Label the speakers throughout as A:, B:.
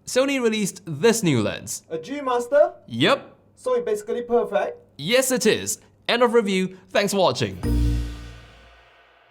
A: Sony released this new lens.
B: A G Master?
A: Yep.
B: So it's basically perfect?
A: Yes, it is. End of review. Thanks for watching.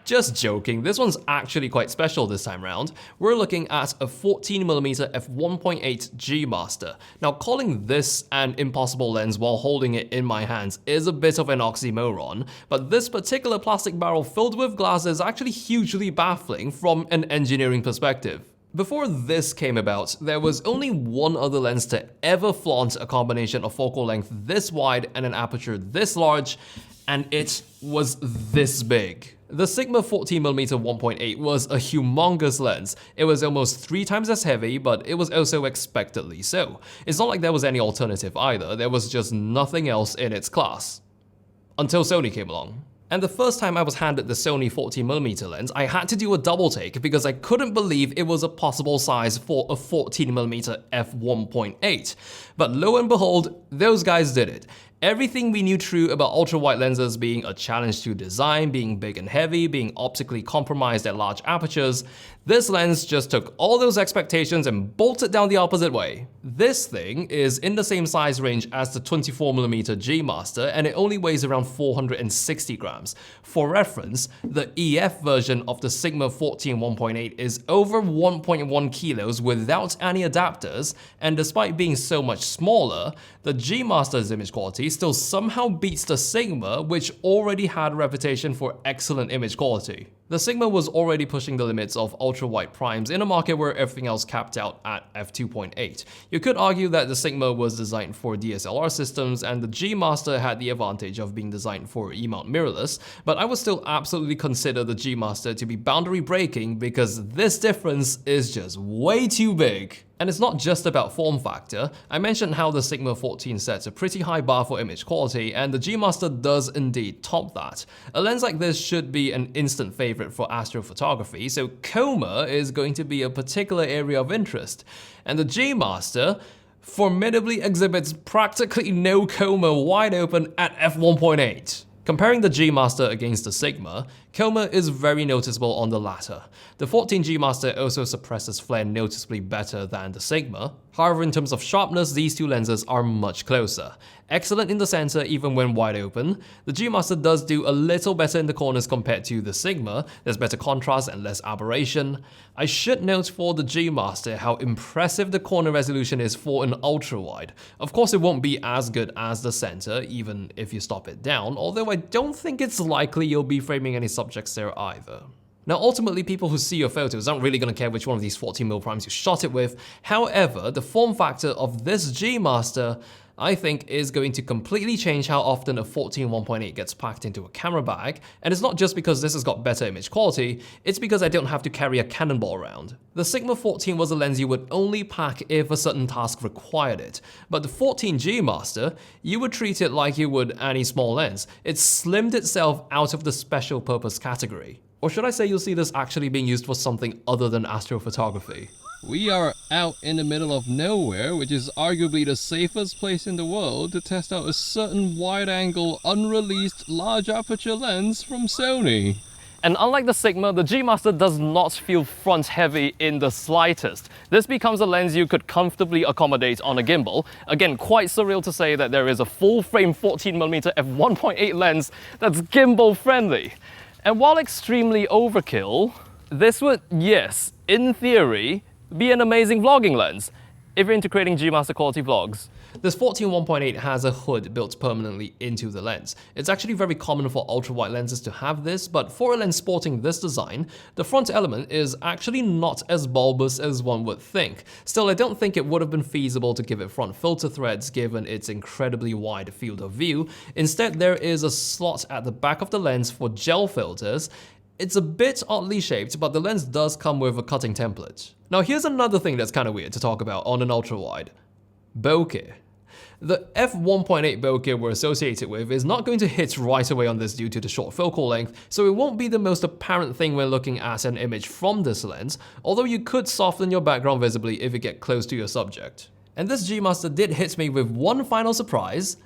A: Just joking, this one's actually quite special this time round. We're looking at a 14mm F1.8 G Master. Now, calling this an impossible lens while holding it in my hands is a bit of an oxymoron, but this particular plastic barrel filled with glass is actually hugely baffling from an engineering perspective. Before this came about, there was only one other lens to ever flaunt a combination of focal length this wide and an aperture this large, and it was this big. The Sigma 14mm 1.8 was a humongous lens. It was almost 3 times as heavy, but it was also expectedly so. It's not like there was any alternative either, there was just nothing else in its class. Until Sony came along. And the first time I was handed the Sony 14mm lens, I had to do a double take because I couldn't believe it was a possible size for a 14mm f1.8. But lo and behold, those guys did it. Everything we knew true about ultra-wide lenses being a challenge to design, being big and heavy, being optically compromised at large apertures, this lens just took all those expectations and bolted down the opposite way. This thing is in the same size range as the 24mm G Master, and it only weighs around 460 grams. For reference, the EF version of the Sigma 14 1.8 is over 1.1 kilos without any adapters, and despite being so much smaller, the G Master's image quality still somehow beats the Sigma, which already had a reputation for excellent image quality. The Sigma was already pushing the limits of ultra-wide primes in a market where everything else capped out at f2.8. You could argue that the Sigma was designed for DSLR systems and the G Master had the advantage of being designed for E-mount mirrorless, but I would still absolutely consider the G Master to be boundary breaking because this difference is just way too big. And it's not just about form factor. I mentioned how the Sigma 14 sets a pretty high bar for image quality, and the G Master does indeed top that. A lens like this should be an instant favorite for astrophotography, so Coma is going to be a particular area of interest. And the G Master formidably exhibits practically no Coma wide open at f1.8. Comparing the G Master against the Sigma, Coma is very noticeable on the latter. The 14G Master also suppresses flare noticeably better than the Sigma. However, in terms of sharpness, these two lenses are much closer. Excellent in the center even when wide open. The G Master does do a little better in the corners compared to the Sigma. There's better contrast and less aberration. I should note for the G Master how impressive the corner resolution is for an ultra-wide. Of course, it won't be as good as the center, even if you stop it down, although I don't think it's likely you'll be framing any subjects there either. Now, ultimately, people who see your photos aren't really going to care which one of these 14mm primes you shot it with. However, the form factor of this G Master, I think, is going to completely change how often a 14 1.8 gets packed into a camera bag. And it's not just because this has got better image quality, it's because I don't have to carry a cannonball around. The Sigma 14 was a lens you would only pack if a certain task required it. But the 14G Master, you would treat it like you would any small lens. It slimmed itself out of the special purpose category. Or should I say you'll see this actually being used for something other than astrophotography?
C: We are out in the middle of nowhere, which is arguably the safest place in the world to test out a certain wide-angle, unreleased, large-aperture lens from Sony.
D: And unlike the Sigma, the G Master does not feel front-heavy in the slightest. This becomes a lens you could comfortably accommodate on a gimbal. Again, quite surreal to say that there is a full-frame 14mm f1.8 lens that's gimbal friendly. And while extremely overkill, this would, yes, in theory, be an amazing vlogging lens if you're into creating G Master quality vlogs.
A: This 14 1.8 has a hood built permanently into the lens. It's actually very common for ultra-wide lenses to have this, but for a lens sporting this design, the front element is actually not as bulbous as one would think. Still, I don't think it would have been feasible to give it front filter threads given its incredibly wide field of view. Instead, there is a slot at the back of the lens for gel filters. It's a bit oddly shaped, but the lens does come with a cutting template. Now here's another thing that's kind of weird to talk about on an ultra-wide. Bokeh. The f1.8 bokeh we're associated with is not going to hit right away on this due to the short focal length, so it won't be the most apparent thing when looking at an image from this lens, although you could soften your background visibly if you get close to your subject. And this G Master did hit me with one final surprise.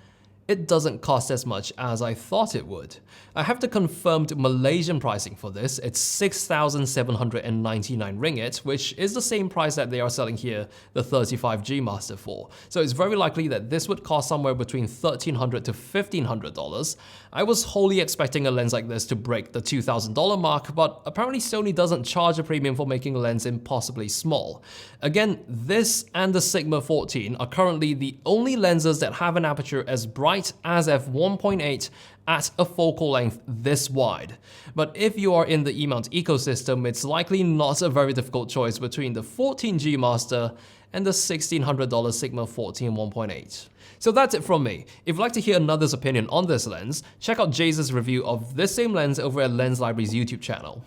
A: it doesn't cost as much as I thought it would. I have the confirmed Malaysian pricing for this. It's 6,799 ringgit, which is the same price that they are selling here the 35G Master for. So it's very likely that this would cost somewhere between $1,300 to $1,500. I was wholly expecting a lens like this to break the $2,000 mark, but apparently Sony doesn't charge a premium for making a lens impossibly small. Again, this and the Sigma 14 are currently the only lenses that have an aperture as bright as f1.8 at a focal length this wide. But if you are in the E-mount ecosystem, it's likely not a very difficult choice between the 14G Master and the $1,600 Sigma 14 1.8. So that's it from me. If you'd like to hear another's opinion on this lens, check out Jace's review of this same lens over at Lens Library's YouTube channel.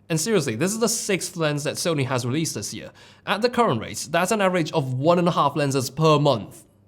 A: And seriously, this is the 6th lens that Sony has released this year. At the current rate, that's an average of 1.5 lenses per month.